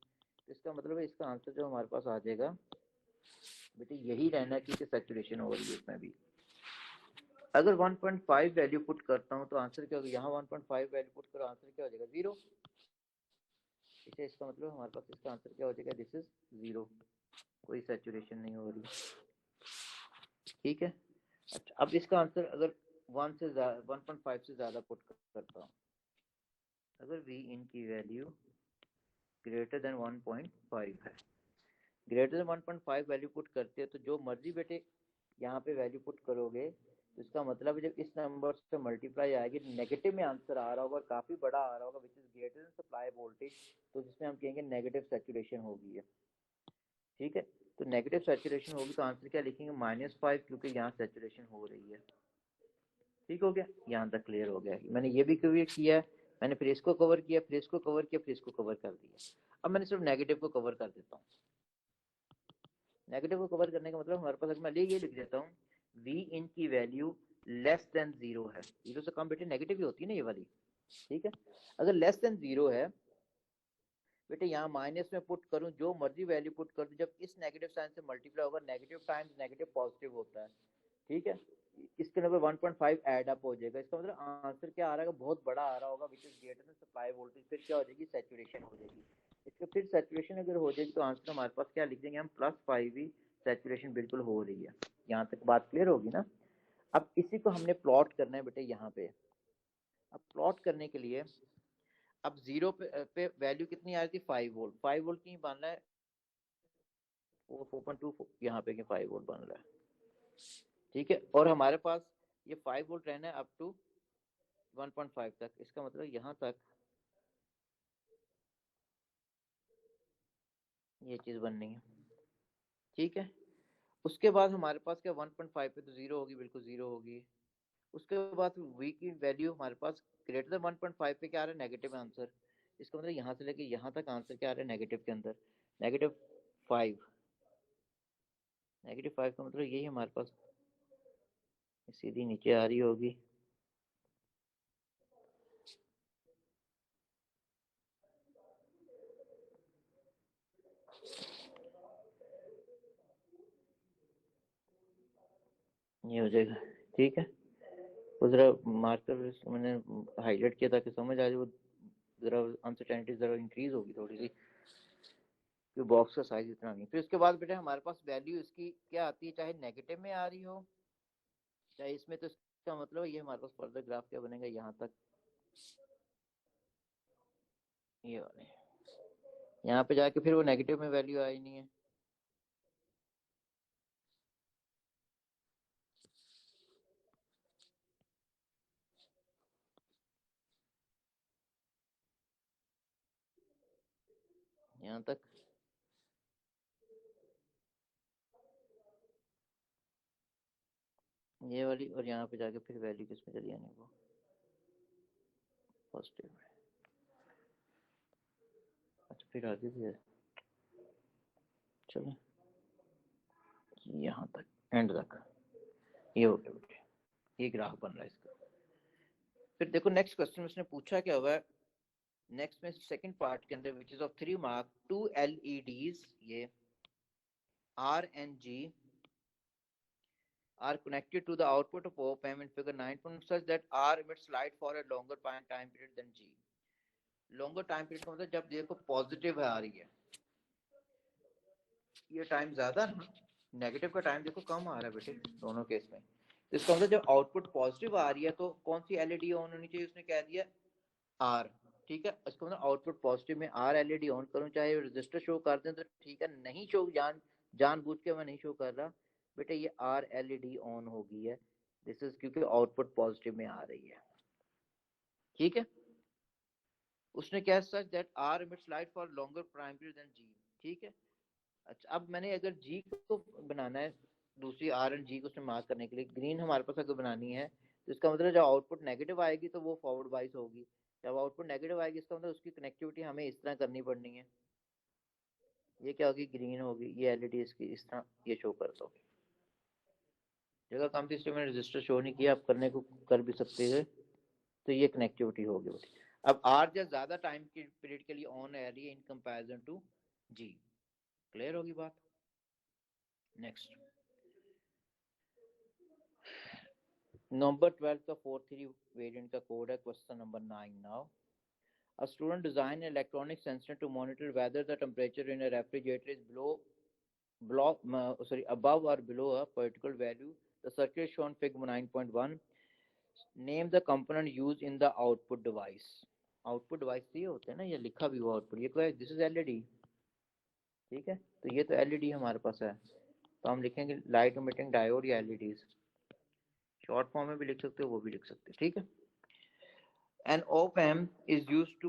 तो इसका मतलब है इसका आंसर जो हमारे पास आ जाएगा बेटे यही रहना कि सैचुरेशन हो रही है इसमें भी। अगर 1.5 वैल्यू पुट करता हूँ तो आंसर क्या होगा, यहाँ 1.5 वैल्यू पुट करो, आंसर क्या हो जाएगा 0। इसे इसका मतलब हमारे पास इसका आंसर क्या हो जाएगा, दिस इज 0, कोई सैचुरेशन नहीं हो रही, ठीक है। अच्छा अब इसका आंसर अगर 1.5 से ज्यादा पुट करता हूँ, अगर V इन की वैल्यू ग्रेटर देन 1.5 है, ग्रेटर देन 1.5 वैल्यू पुट करते हैं तो जो मर्जी बेटे यहाँ पे वैल्यू पुट करोगे, तो इसका मतलब जब इस नंबर से मल्टीप्लाई आएगी, नेगेटिव में आंसर आ रहा होगा, काफी बड़ा आ रहा होगा, विच is greater than supply voltage, तो जिसमें हम कहेंगे नेगेटिव सैचुरेशन होगी है, ठीक है। तो नेगेटिव सैचुरेशन होगी तो आंसर क्या लिखेंगे, -5, क्योंकि यहाँ सैचुरेशन हो रही है। ठीक हो गया, यहाँ तक क्लियर हो गया, मैंने ये भी क्लियर किया, मैंने फिर इसको कवर किया, फिर इसको कवर किया, फिर इसको कवर कर दिया। अब मैंने सिर्फ नेगेटिव को कवर कर देता हूँ। नेगेटिव को कवर करने का मतलब हमारे पास, मैं ये लिख देता हूँ, V इन की वैल्यू लेस देन 0 है, 0 से कम बेटे नेगेटिव ही होती है ना ये वाली, ठीक है। अगर लेस देन 0 है बेटे, यहाँ माइनस में पुट करूँ, जो मर्जी वैल्यू पुट कर दूं, जब इस नेगेटिव साइन से मल्टीप्लाई होगा, नेगेटिव टाइम्स नेगेटिव पॉजिटिव होता है, ठीक है। इसके नंबर 1.5 ऐड अप हो जाएगा, इसका मतलब आंसर क्या आ रहा है, बहुत बड़ा आ रहा होगा, विच is greater than supply voltage, फिर क्या हो जाएगी, सैचुरेशन हो जाएगी। इसका फिर सैचुरेशन अगर हो जाएगी तो आंसर हमारे पास क्या लिख देंगे हम, +5 ही, सैचुरेशन बिल्कुल हो रही है। यहाँ तक बात क्लियर होगी ना। अब इसी को हमने प्लॉट करना है बेटे यहाँ पे। अब प्लॉट करने के लिए अब 0 पे वैल्यू कितनी आ रही थी, 5 वोल्ट, 5 वोल्ट की बन रहा है, 4.2 यहाँ पे 5 वोल्ट बन रहा है, ठीक है। और हमारे पास ये 5 वोल्ट रहना है अप टू 1.5 तक, इसका मतलब यहाँ तक ये चीज बननी है, ठीक है। उसके बाद हमारे पास क्या, 1.5 पे तो 0 होगी, बिल्कुल 0 होगी। उसके बाद V की वैल्यू हमारे पास ग्रेटर देन 1.5 पे क्या आ रहा है, नेगेटिव आंसर, इसका मतलब यहाँ से लेके यहाँ तक आंसर क्या आ रहा है, नेगेटिव के अंदर, -5, -5 का मतलब यही हमारे पास सीधी नीचे आ रही होगी। ये हो जाएगा, ठीक है। वो जरा मार्कर मैंने हाईलाइट किया ताकि समझ आ जाए, वो जरा अनसर्टेनिटी जरा इंक्रीज होगी थोड़ी सी, क्योंकि बॉक्स का साइज इतना नहीं। फिर उसके बाद बेटा हमारे पास वैल्यू इसकी क्या आती है, चाहे नेगेटिव में आ रही हो चाहे इसमें, तो इसका मतलब ये हमारे पास फर्दर ग्राफ क्या बनेगा, यहाँ तक ये वाले, यहाँ पे जाके फिर वो नेगेटिव में वैल्यू आई नहीं है, यहाँ तक, ये वाली, और यहाँ पे जाके फिर वैल्यू किसमें चली जानी, वो पॉजिटिव में। अच्छा फिर आगे भी है, चलो यहाँ तक, एंड तक, ये हो गया बेटे, ये ग्राफ बन रहा है इसका। फिर देखो नेक्स्ट क्वेश्चन में उसने पूछा क्या हुआ है, नेक्स्ट में सेकंड पार्ट के अंदर, which is of 3 mark, 2 LEDs, ये R and G are connected to the output of op-amp in figure 9 such that R emits light for a longer time period than G। Longer time period का मतलब जब देखो positive है आ रही है, ये time ज्यादा ना, नेगेटिव का टाइम देखो कम आ रहा है बेटे दोनों केस में। तो इसका मतलब जब आउटपुट पॉजिटिव आ रही है तो कौन सी एलईडी ऑन होनी चाहिए, उसने कह दिया आर, ठीक है। इसका मतलब आउटपुट पॉजिटिव में आर एलईडी ऑन करूं, चाहे रजिस्टर शो कर दें तो ठीक है, नहीं शो जानबूझ के मैं नहीं शो कर रहा बेटे, ये आर एलईडी ऑन होगी है, दिस इज क्योंकि आउटपुट पॉजिटिव में आ रही है, ठीक है। उसने कहा such that R emits light for longer prime period than G, ठीक है। अच्छा अब मैंने अगर जी को बनाना है, दूसरी आर एंड जी को उसने मार्क करने के लिए। ग्रीन हमारे पास अगर बनानी है तो इसका मतलब जब आउटपुट नेगेटिव आएगी तो वो फॉरवर्ड बाइस होगी, जब आउटपुट नेगेटिव आएगी इसका मतलब उसकी कनेक्टिविटी हमें इस तरह करनी पड़नी है। ये क्या होगी, ग्रीन होगी, ये एलईडी इसकी इस तरह ये शो करता होगी। जगह कम थी इसलिए मैंने रजिस्टर शो नहीं किया, आप करने को कर भी सकते हैं। तो ये कनेक्टिविटी होगी। अब आर जब ज्यादा टाइम के पीरियड के लिए ऑन है in comparison to G. Clear होगी बात। नेक्स्ट नंबर 12 का 4-3 वेरिएंट का कोड है। Question number 9 now. A student design an electronic sensor to monitor whether the temperature in a refrigerator is above or below a particular value. The circuit is shown figure 9.1. Name the component used in the output device. Output device ये होते हैं ना, ये लिखा भी हुआ output, ये क्या है, दिस इज एलईडी। ठीक है, तो ये तो एलईडी हमारे पास है, तो हम लिखेंगे लाइट इमिटिंग डायोड या एलईडीज। शॉर्ट फॉर्म में भी लिख सकते हो, वो भी लिख सकते हो। ठीक है। An op-amp is used to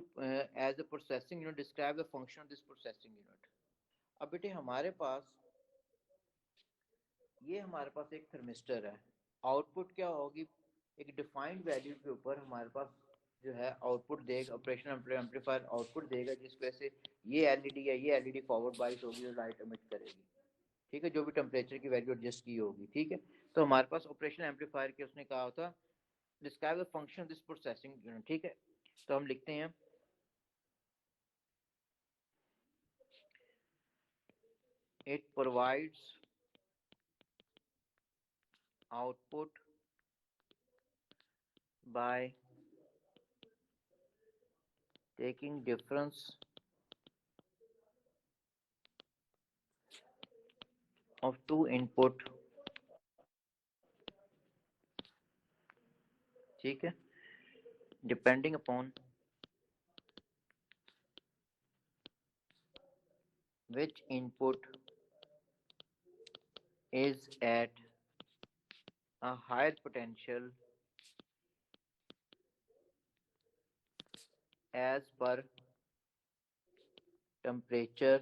as a processing unit. Describe the function of this processing unit. अब बेटे हमारे पास ये हमारे पास एक थर्मिस्टर है। आउटपुट क्या होगी, एक डिफाइंड वैल्यू के ऊपर हमारे पास जो है आउटपुट देगा, ऑपरेशन एम्पलीफायर आउटपुट देगा, जिस वजह से ये एलईडी है, ये एलईडी फॉरवर्ड बाइस होगी और लाइट एमिट करेगी। ठीक है, जो भी टेम्परेचर की वैल्यू एडजस्ट की होगी। ठीक है, तो हमारे पास ऑपरेशन एम्पलीफायर के उसने कहा था describe the function of this processing unit. ठीक है, तो हम लिखते हैं it provides output by taking difference of two input। ठीक है, depending upon which input is at a higher potential as per temperature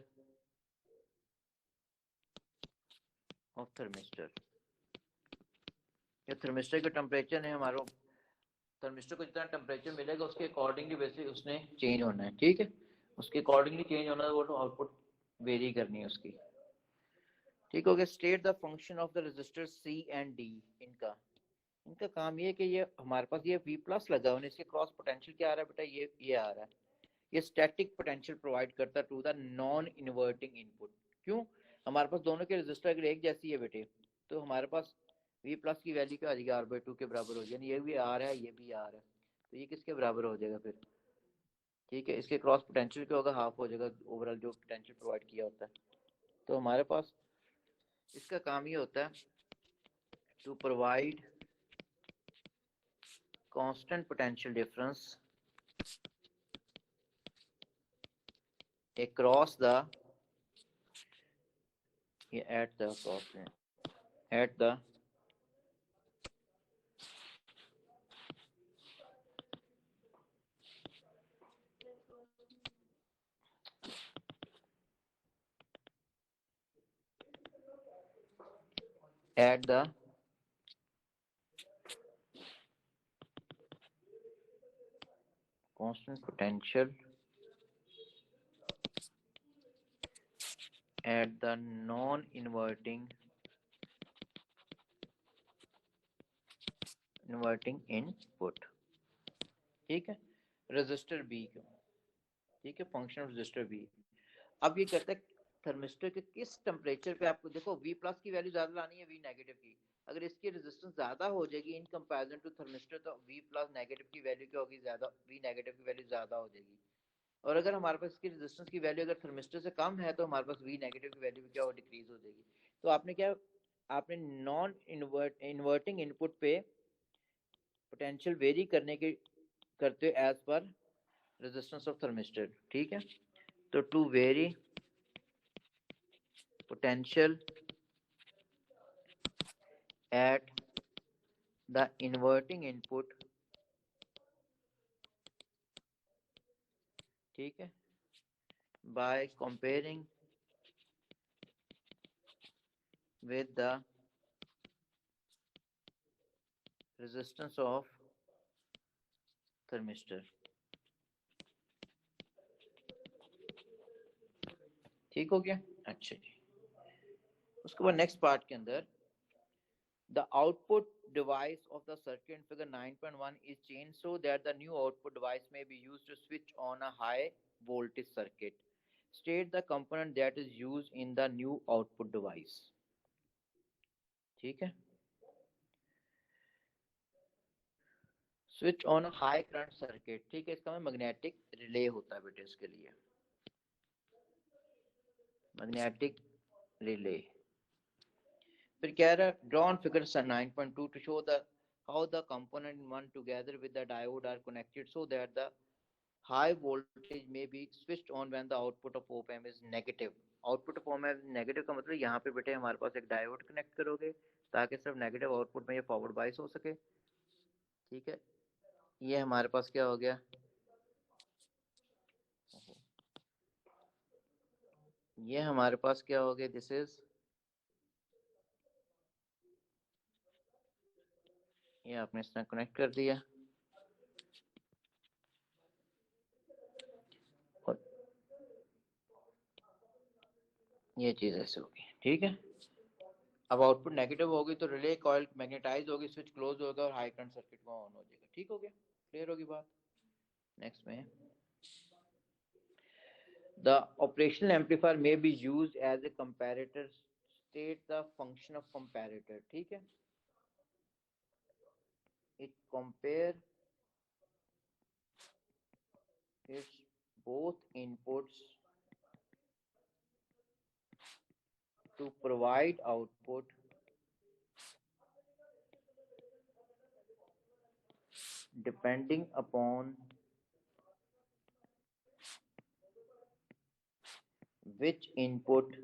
of thermistor। ये थर्मिस्टर का टेम्परेचर है, हमारा थर्मिस्टर को जितना टेम्परेचर मिलेगा उसके अकॉर्डिंगली वैसे उसने चेंज होना है। ठीक है, उसके अकॉर्डिंगली चेंज होना है, वो तो आउटपुट वेरी करनी है उसकी। ठीक हो गया। State the function of the resistor C and D. इनका इनका काम ये है कि ये हमारे पास ये V प्लस लगा हुआ है, इसके क्रॉस पोटेंशियल क्या आ रहा है बेटा, ये आ रहा है, ये स्टैटिक पोटेंशियल प्रोवाइड करता है to the non inverting input. क्यों, हमारे पास दोनों के रेजिस्टर अगर एक जैसी है बेटे, तो हमारे पास V प्लस की वैल्यू क्या आ जाएगी, R/2 के बराबर हो जाएगी। ये भी R है, ये भी R है, तो ये किसके बराबर हो जाएगा फिर। ठीक है, इसके क्रॉस पोटेंशियल क्या होगा, हाफ हो जाएगा ओवरऑल जो पोटेंशियल प्रोवाइड किया होता है। तो हमारे पास इसका काम ये होता है to provide constant potential difference across the at the at the constant potential at the non-inverting input। ठीक है, रेजिस्टर बी का। ठीक है, फंक्शन ऑफ रेजिस्टर बी। अब ये कहता है थर्मिस्टर के किस टेम्परेचर पे आपको देखो V प्लस की वैल्यू ज्यादा लानी है V नेगेटिव की। अगर इसकी रेजिस्टेंस ज्यादा हो जाएगी इन कंपैरिजन टू थर्मिस्टर, तो V प्लस नेगेटिव की वैल्यू क्या होगी, ज्यादा, V नेगेटिव की वैल्यू ज्यादा हो जाएगी। और अगर हमारे पास इसकी रेजिस्टेंस की वैल्यू अगर थर्मिस्टर से कम है तो हमारे पास V नेगेटिव की वैल्यू क्या हो, डिक्रीज हो जाएगी। तो आपने नॉन इन्वर्टिंग इनपुट पे पोटेंशियल वेरी करते एज पर रेजिस्टेंस ऑफ थर्मिस्टर। ठीक है, तो to vary potential at the inverting input। ठीक है, by comparing with the resistance of thermistor. ठीक हो गया। अच्छा जी, उसके बाद नेक्स्ट पार्ट के अंदर the output device of the circuit in figure 9.1 is changed so that the new output device may be used to switch on a high voltage circuit. State the component that is used in the new output device. ठीक है, switch on high current circuit. ठीक है, इसका magnetic relay होता है बेटे, इसके लिए मैग्नेटिक रिले। फिर कह रहा है draw on figure 9.2 to show the how the component one together with the diode are connected so that the high voltage may be switched on when the output of op amp is negative. Output of op amp negative का मतलब यहाँ पे बेटे हमारे पास एक diode connect करोगे ताकि सिर्फ नेगेटिव आउटपुट में ये फॉरवर्ड बाइस हो सके। ठीक है, ये हमारे पास क्या हो गया, ये हमारे पास क्या हो गया, दिस इज, ये आपने इस तरह कनेक्ट कर दिया और ये चीज ऐसे होगी। ठीक है, अब आउटपुट नेगेटिव होगी तो रिले कॉइल मैग्नेटाइज होगी, स्विच क्लोज होगा और हाई करंट सर्किट में ऑन हो जाएगा। ठीक हो गया, क्लियर होगी बात। नेक्स्ट में the operational amplifier may be used as a comparator, state the function of comparator। ठीक है, it compare its both inputs to provide output depending upon which input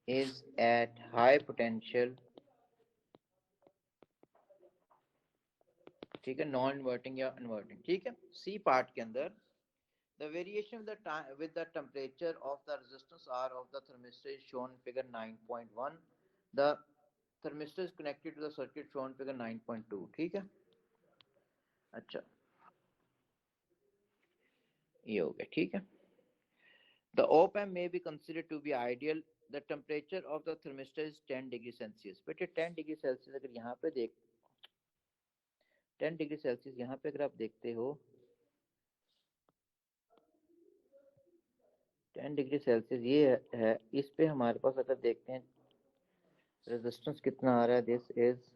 is at high potential। ठीक है, non inverting या inverting. ठीक है, C part के अंदर the variation of the time with the temperature of the resistance R of the thermistor is shown in figure 9.1। the thermistor is connected to the circuit shown in figure 9.2। ठीक है, अच्छा ये हो गया। ठीक है, the op amp may be considered to be ideal। the temperature of the thermistor is 10 degree Celsius. बेटे 10 degree Celsius अगर यहाँ पे देख 10 डिग्री सेल्सियस यहाँ पे अगर आप देखते हो 10 डिग्री सेल्सियस ये है, इस पे हमारे पास अगर देखते हैं रेजिस्टेंस कितना आ रहा है, दिस इज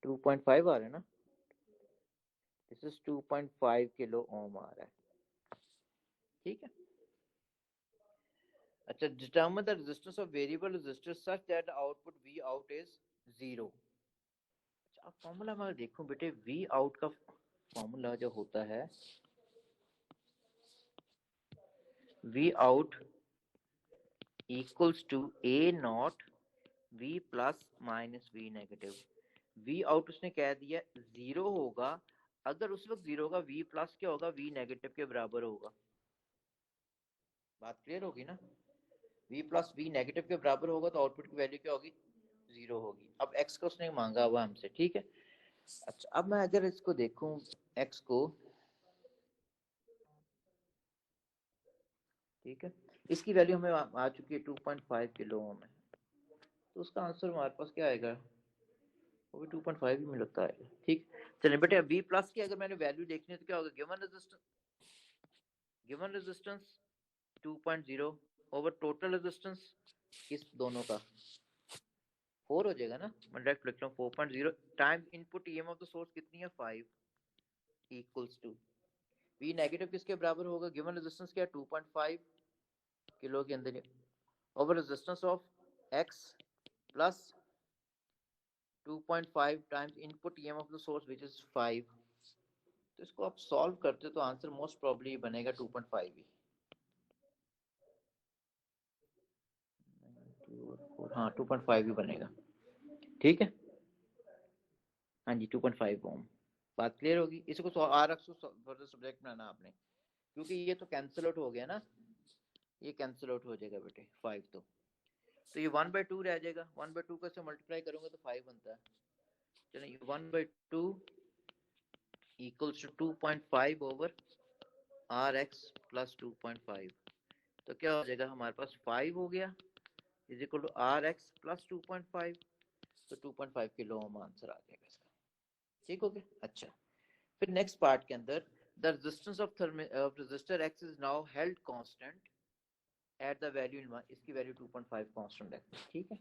2.5 आ रहा है ना, दिस इज 2.5 किलो ओम आ रहा है। ठीक है, अच्छा determine the resistance of variable resistor such that the output V out is 0। अच्छा अब फॉर्मूला मैं देखूं बेटे, वी आउट का फॉर्मूला जो होता है V out equals to A not V plus minus V negative. V out उसने कह दिया 0 होगा, अगर उस वक्त 0 होगा वी प्लस क्या होगा, वी नेगेटिव के बराबर होगा। बात क्लियर होगी ना, वी प्लस वी नेगेटिव के बराबर होगा तो आउटपुट की वैल्यू क्या होगी, 0 होगी। अब एक्स को उसने मांगा हुआ हमसे। ठीक है, अच्छा अब मैं अगर इसको देखूं एक्स को, ठीक है, इसकी वैल्यू हमें आ चुकी है 2.5 किलो ओम है, तो उसका आंसर हमारे पास क्या आएगा, वो भी 2.5 ही में लगता है। ठीक, चलिए बेटे वी प्लस की अगर मैंने वैल्यू देखनी है तो क्या होगा, given resistance 2.0 over total resistance इस दोनों का 4 हो जाएगा ना, मैं डायरेक्ट लिख रहा हूँ 4.0 time input EM of the source कितनी है 5 इक्वल्स टू वी नेगेटिव किसके बराबर होगा, गिवन रेजिस्टेंस क्या है 2.5 किलो के अंदर over resistance of x plus 2.5 times input EM of the source which is 5। तो इसको आप सॉल्व करते तो आंसर मोस्ट प्रोबेबली बनेगा 2.5 ही। हाँ 2.5 ही बनेगा। ठीक है, हाँ जी 2.5 ओम। बात क्लियर होगी, इसको आर एक्स फर्दर सब्जेक्ट बनाना आपने, क्योंकि ये तो कैंसिल आउट हो गया ना, ये कैंसिल आउट हो जाएगा बेटे 5 तो तो ये 1/2 रह जाएगा, 1/2 को इससे मल्टीप्लाई करूंगा तो 5 बनता है। चलो ये 1/2 equals to 2.5 over R x plus 2.5, तो क्या हो जाएगा हमारे पास 5 हो गया is equal to R x plus 2.5, तो 2.5 किलो ओम आंसर आ जाएगा इसका। ठीक हो गया। अच्छा, फिर नेक्स्ट पार्ट के अंदर the resistance of resistor X is now held constant at the value in, इसकी वैल्यू 2.5 कांस्टेंट है। ठीक है।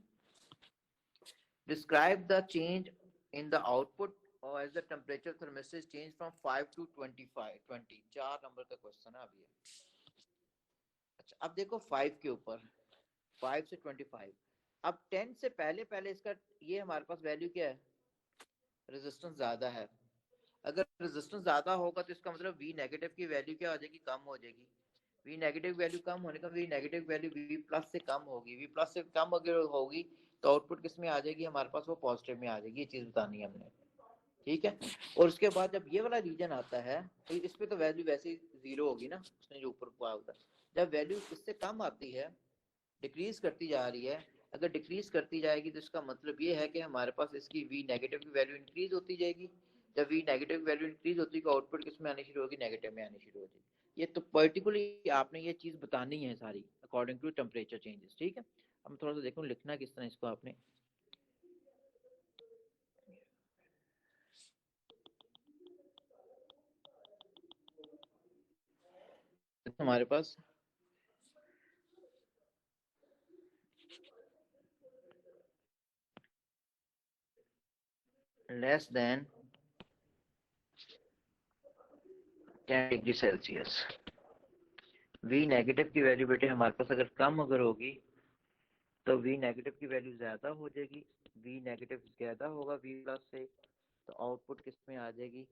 Describe the change in the output और as the temperature thermistor change from 5 to 25 20, 4 number का question है अभी। अच्छा, अब देखो 5 के ऊपर 5 से 25, अब 10 से पहले पहले इसका ये हमारे पास वैल्यू क्या है, रेजिस्टेंस ज्यादा है। अगर रेजिस्टेंस ज्यादा होगा तो इसका मतलब वी नेगेटिव की वैल्यू क्या हो जाएगी, कम हो जाएगी। वी नेगेटिव वैल्यू कम होने का V negative value V plus से कम होगी, वी प्लस से कम अगर होगी तो आउटपुट किस में आ जाएगी हमारे पास, वो पॉजिटिव में आ जाएगी। ये चीज बतानी है हमने। ठीक है। और उसके बाद जब ये वाला रीजन आता है तो इस पे तो वैल्यू वैसे ही जीरो होगी ना, उसने जो ऊपर हुआ होता है। जब वैल्यू इससे कम आती है, डिक्रीज करती जा रही है, अगर डिक्रीज करती जाएगी तो इसका मतलब ये है कि हमारे पास इसकी वी नेगेटिव की वैल्यू इंक्रीज होती जाएगी। जब वी नेगेटिव वैल्यू इंक्रीज होती है आउटपुट किस में आनी शुरू होगी, नेगेटिव में आनी शुरू हो जाएगी। ये तो पर्टिकुलरली आपने ये चीज बतानी है सारी अकॉर्डिंग टू टेम्परेचर चेंजेस। ठीक है। अब थोड़ा सा देखो लिखना किस तरह इसको आपने। हमारे पास less than 10 degree Celsius, V negative की वैल्यू बेटे हमारे पास अगर कम अगर होगी तो वी नेगेटिव की वैल्यू ज्यादा हो जाएगी। वी नेगेटिव ज्यादा होगा वी प्लस से, तो आउटपुट किस में आ जाएगी,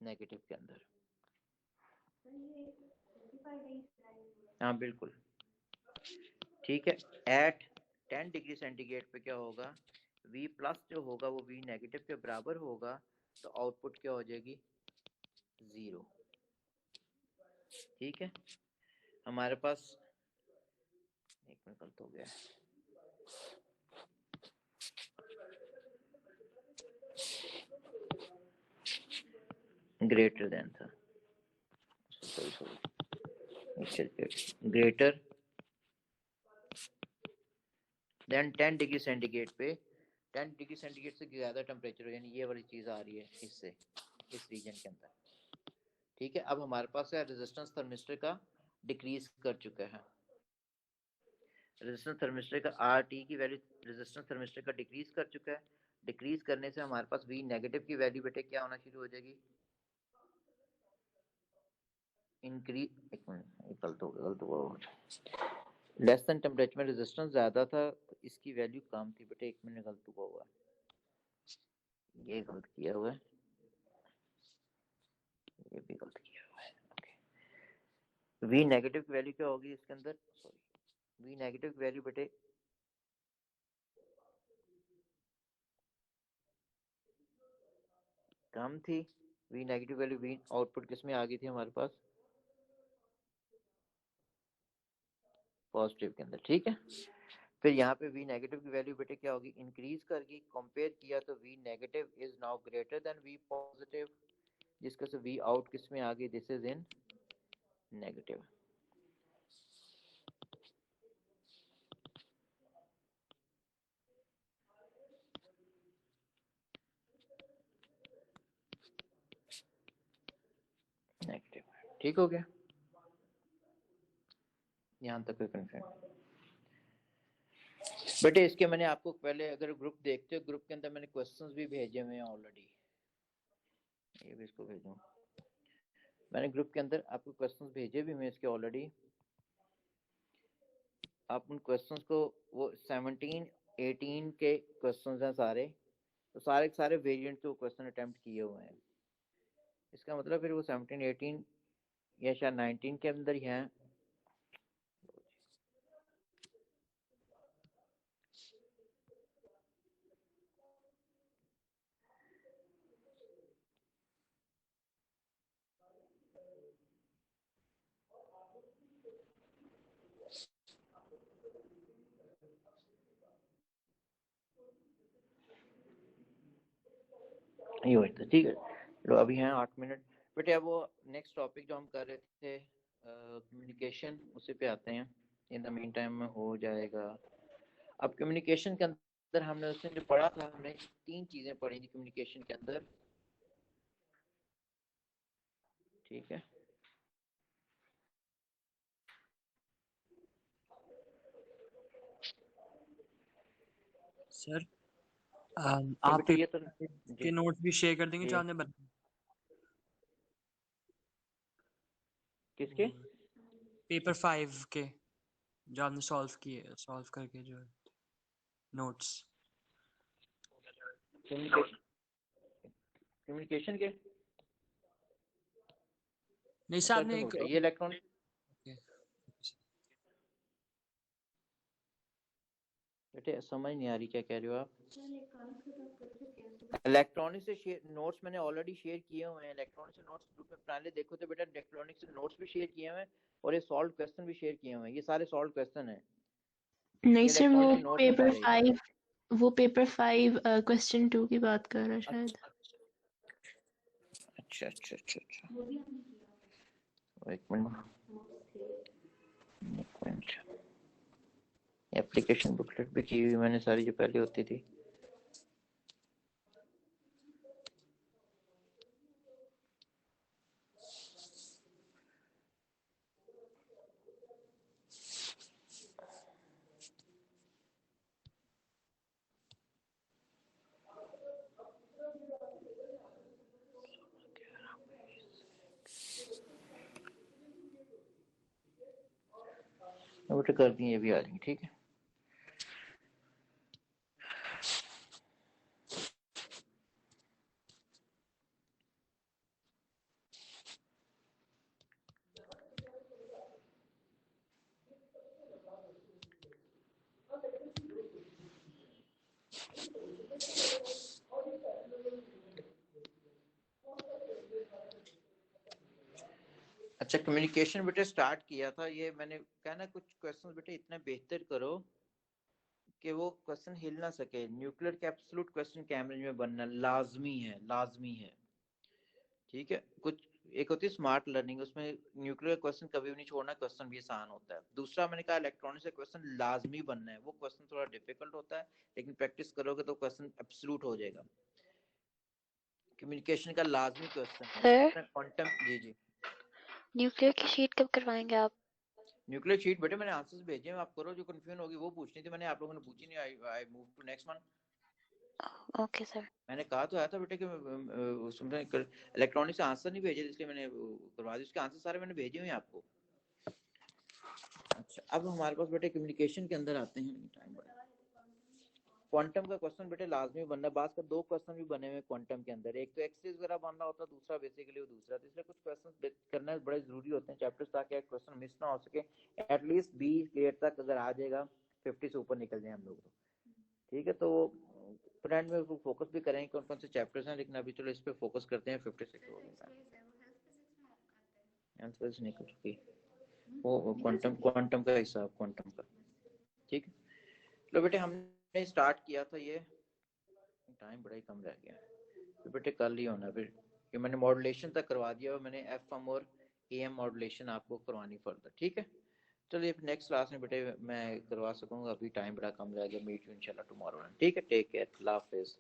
नेगेटिव के अंदर। हाँ बिल्कुल ठीक है। एट 10 डिग्री सेंटीग्रेड पे क्या होगा, वी प्लस जो होगा वो वी नेगेटिव के बराबर होगा, तो आउटपुट क्या हो जाएगी, जीरो। ठीक है। हमारे पास एक मिनट गलत हो गया, ग्रेटर देन था, ग्रेटर देन 10 डिग्री सेंटीग्रेड पे, 10 डिग्री सेंटीग्रेड से ज्यादा टेम्परेचर, यानी ये वाली चीज आ रही है इससे, इस रीजन के अंदर। ठीक है। अब हमारे पास है रेजिस्टेंस थर्मिस्टर का डिक्रीज कर चुका है, रेजिस्टेंस थर्मिस्टर का आर टी की वैल्यू रेजिस्टेंस थर्मिस्टर का डिक्रीज कर चुका है। डिक्रीज करने से हमारे पास वी नेगेटिव की वैल्यू बेटे क्या होना शुरू हो जाएगी, इंक्रीज, एक मिनट गलत हुआ, लेस देन टेम्परेचर में रेजिस्टेंस ज्यादा था तो इसकी वैल्यू कम थी बेटे, एक मिनट गलत हुआ, ये गलत किया हुआ है, ये भी गलत किया हुआ है। ओके, वी नेगेटिव की वैल्यू क्या होगी इसके अंदर, सॉरी वी नेगेटिव की वैल्यू बेटे कम थी, V negative value V output किस में आ गई थी हमारे पास, पॉजिटिव के अंदर। ठीक है। फिर यहाँ पे वी नेगेटिव की वैल्यू बेटे क्या होगी, इंक्रीज करके कंपेयर किया तो V negative is now greater than V positive, जिसके से वी आउट किस में आ गई, this is in negative. Negative. ठीक हो गया, यहाँ तक कोई कंफ्यूजन बेटे। इसके मैंने आपको पहले अगर ग्रुप देखते हो, ग्रुप के अंदर मैंने क्वेश्चंस भी भेजे हुए हैं ऑलरेडी, ये भी इसको भेजूं, मैंने ग्रुप के अंदर आपको क्वेश्चंस भेजे भी हुए इसके ऑलरेडी। आप उन क्वेश्चंस को, वो 17 18 के क्वेश्चंस हैं सारे, तो सारे सारे वेरिएंट के क्वेश्चन अटेम्प्ट किए हुए हैं। इसका मतलब फिर वो 17 18 या शायद 19 के अंदर ही हैं। ये होता है, ठीक है। चलो अभी हैं 8 मिनट बेटे। अब वो नेक्स्ट टॉपिक जो हम कर रहे थे कम्युनिकेशन, उसी पे आते हैं। इन द मीन टाइम में हो जाएगा। अब कम्युनिकेशन के अंदर हमने उसने जो पढ़ा था, हमने 3 चीजें पढ़ी थी कम्युनिकेशन के अंदर, ठीक है। सर तो आप बेटे ये तो पेपर जी के नोट्स भी शेयर कर देंगे जो जी आपने बनाए? किसके पेपर 5 के जो आपने सॉल्व करके जो नोट्स। कम्युनिकेशन कम्युनिकेशन के नहीं सर अच्छा आपने अच्छा एक बेटे, ये इलेक्ट्रॉनिक बेटे समझ नहीं आ रही क्या कह रहे हो आप। इलेक्ट्रॉनिक से शेयर नोट्स मैंने ऑलरेडी शेयर किए हुए हैं। इलेक्ट्रॉनिक से नोट्स ग्रुप में पहले देखो तो बेटा, इलेक्ट्रॉनिक से नोट्स भी शेयर किए हुए हैं और ये सॉल्व क्वेश्चन भी शेयर किए हुए हैं। ये सारे सॉल्व क्वेश्चन हैं, नहीं ये सर, इलेक्ट्रॉनिक के नोट्स में पड़ेगा। वो पेपर 5 क्वेश्चन 2 की बात कर रहा है शायद। अच्छा अच्छा अच्छा अच्छा, एक मिनट। एप्लीकेशन बुकलेट भी की हुई मैंने सारी, जो पहले होती थी। बेटा कर दी, ये भी आ रही, ठीक है। अच्छा, कम्युनिकेशन बेटे स्टार्ट किया था, ये मैंने कहा ना, कुछ क्वेश्चन बेटे इतने बेहतर करो कि वो क्वेश्चन हिल ना सके। न्यूक्लियर के एब्सोल्यूट क्वेश्चन कैमरे में बनना लाजमी है, लाजमी है, ठीक है। कुछ एक होती है स्मार्ट लर्निंग, उसमें न्यूक्लियर क्वेश्चन कभी भी नहीं छोड़ना, क्वेश्चन भी आसान होता है। दूसरा मैंने कहा इलेक्ट्रॉनिक से क्वेश्चन लाजमी बनना है। वो क्वेश्चन थोड़ा डिफिकल्ट होता है, लेकिन प्रैक्टिस करोगे तो क्वेश्चन एब्सोल्यूट हो जाएगा। कम्युनिकेशन का लाजमी क्वेश्चन है सर क्वांटम। जी जी, न्यूक्लियर की शीट कब करवाएंगे आप? न्यूक्लियर शीट बेटे मैंने आंसर्स भेजे हैं, आप करो। जो कंफ्यूजन होगी वो पूछनी थी मैंने, आप लोगों ने पूछी नहीं। I move to next one. Okay sir. मैंने कहा तो आया था बेटे कि उसमें इलेक्ट्रॉनिक से आंसर नहीं भेजे, इसलिए मैंने करवा दी। उसके आंसर सारे मैंने भेजे हुए हैं आपको। अच्छा, अब हमारे पास बेटे कम्युनिकेशन के अंदर आते हैं। टाइम बड़ा, क्वांटम का क्वेश्चन बेटे लाजमी बनना है। बात का 2 क्वेश्चन भी बने हुए क्वांटम के अंदर, एक तो एक्सिस वगैरह बनना होता है, दूसरा बेसिकली वो दूसरा। तो इसलिए कुछ क्वेश्चन करना बड़े जरूरी होते हैं चैप्टर्स, ताकि क्वेश्चन मिस ना हो सके। एटलीस्ट 20 क्लियर तक अगर आ जाएगा, 50 से ऊपर निकल जाए हम लोग तो, ठीक है। तो फ्रेंड में फोकस भी करेंगे कौन कौन से चैप्टर्स हैं, लेकिन अभी चलो इस पे फोकस करते हैं। 56 हो गया, आंसर निकल चुकी वो क्वांटम क्वांटम का हिसाब, क्वांटम का, ठीक है। लो बेटे हमने स्टार्ट किया था, ये टाइम बड़ा ही कम रह गया, तो बेटे कल ही होना फिर। ये मैंने मॉड्यूलेशन तक करवा दिया और मैंने एफएम और एएम मॉड्यूलेशन आपको करवानी फर्दर, ठीक है। चलिए नेक्स्ट क्लास में बेटे मैं करवा सकूंगा, अभी टाइम बड़ा कम रह गया। मीट यू इंशाल्लाह टुमारो, ठीक है। टेक केयर, अल्लाह हाफिज।